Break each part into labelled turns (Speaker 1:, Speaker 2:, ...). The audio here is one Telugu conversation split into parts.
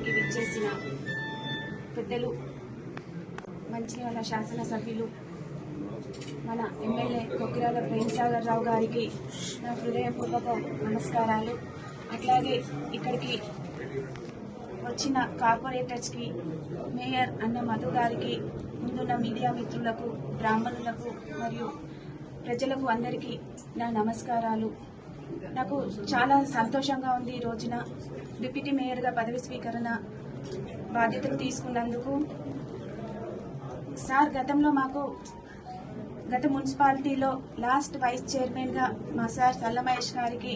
Speaker 1: కార్యక్రమానికి విచ్చేసిన పెద్దలు, మంచిర్యాల శాసనసభ్యులు, మన ఎమ్మెల్యే కొక్కిరాల ప్రేమ్సాగర్ రావు గారికి నా హృదయపూర్వక నమస్కారాలు. అట్లాగే ఇక్కడికి వచ్చిన కార్పొరేటర్స్కి, మేయర్ అన్న మధు గారికి, ముందున్న మీడియా మిత్రులకు, బ్రాహ్మణులకు మరియు ప్రజలకు అందరికీ నా నమస్కారాలు. నాకు చాలా సంతోషంగా ఉంది ఈ రోజున డిప్యూటీ మేయర్గా పదవి స్వీకరణ బాధ్యతలు తీసుకున్నందుకు. సార్ గత మున్సిపాలిటీలో లాస్ట్ వైస్ చైర్మన్గా మా సార్ సల్ల మహేష్ గారికి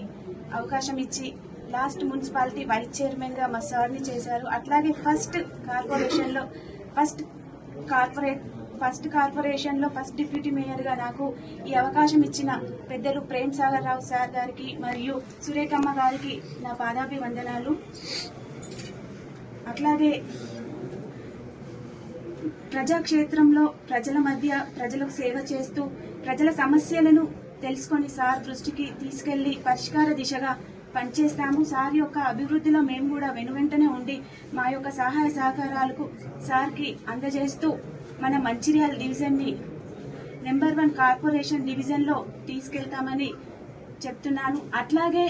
Speaker 1: అవకాశం ఇచ్చి లాస్ట్ మున్సిపాలిటీ వైస్ చైర్మన్గా మా సార్ని చేశారు. అట్లాగే ఫస్ట్ కార్పొరేషన్లో ఫస్ట్ డిప్యూటీ మేయర్గా నాకు ఈ అవకాశం ఇచ్చిన పెద్దలు ప్రేమ్సాగర్ రావు సార్ గారికి మరియు సురేఖమ్మ గారికి నా పాదాభివందనాలు. అట్లాగే ప్రజాక్షేత్రంలో ప్రజల మధ్య ప్రజలకు సేవ చేస్తూ ప్రజల సమస్యలను తెలుసుకొని సార్ దృష్టికి తీసుకెళ్లి పరిష్కార దిశగా పనిచేస్తాము. సార్ యొక్క అభివృద్ధిలో మేము కూడా వెనువెంటనే ఉండి మా యొక్క సహాయ సహకారాలకు సార్కి అందజేస్తూ మన మంచిర్యాల డివిజన్ని నెంబర్ 1 కార్పొరేషన్ డివిజన్లో తీసుకెళ్తామని చెప్తున్నాను. అట్లాగే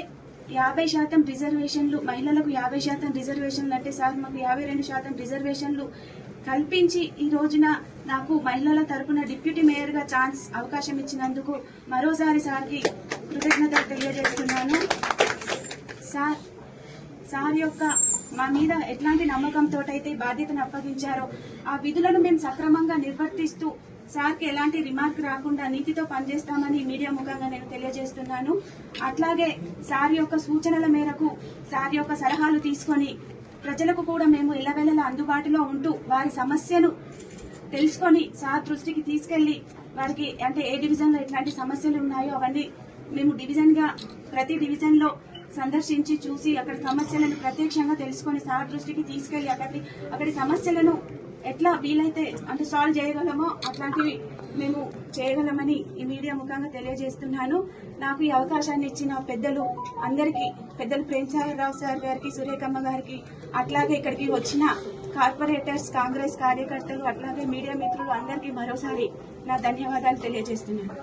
Speaker 1: 50% రిజర్వేషన్లు, మహిళలకు 50% రిజర్వేషన్లు అంటే సార్ మాకు 52% రిజర్వేషన్లు కల్పించి ఈ రోజున నాకు మహిళల తరపున డిప్యూటీ మేయర్గా అవకాశం ఇచ్చినందుకు మరోసారి సార్కి కృతజ్ఞతలు తెలియజేస్తున్నాను. సార్ యొక్క మా మీద ఎట్లాంటి నమ్మకంతో అయితే బాధ్యతను అప్పగించారో ఆ విధులను మేము సక్రమంగా నిర్వర్తిస్తూ సార్కి ఎలాంటి రిమార్క్ రాకుండా నీతితో పనిచేస్తామని మీడియా ముఖంగా నేను తెలియజేస్తున్నాను. అట్లాగే సార్ యొక్క సూచనల మేరకు, సార్ యొక్క సలహాలు తీసుకొని ప్రజలకు కూడా మేము ఎల్లవేళలా అందుబాటులో ఉంటూ వారి సమస్యను తెలుసుకొని సార్ దృష్టికి తీసుకెళ్లి వారికి అంటే ఏ డివిజన్లో ఎట్లాంటి సమస్యలు ఉన్నాయో అవన్నీ మేము ప్రతి డివిజన్లో సందర్శించి చూసి అక్కడ సమస్యలను ప్రత్యక్షంగా తెలుసుకొని సార్ దృష్టికి తీసుకెళ్లి అక్కడి సమస్యలను ఎట్లా వీలైతే అంటే సాల్వ్ చేయగలమో అట్లాంటివి మేము చేయగలమని ఈ మీడియా ముఖంగా తెలియజేస్తున్నాను. నాకు ఈ అవకాశాన్ని ఇచ్చిన పెద్దలు ప్రేమ్సాగర్ రావు సార్ గారికి, సురేఖమ్మ గారికి, అట్లాగే ఇక్కడికి వచ్చిన కార్పొరేటర్స్, కాంగ్రెస్ కార్యకర్తలు, అట్లాగే మీడియా మిత్రులు అందరికీ మరోసారి నా ధన్యవాదాలు తెలియజేస్తున్నాను.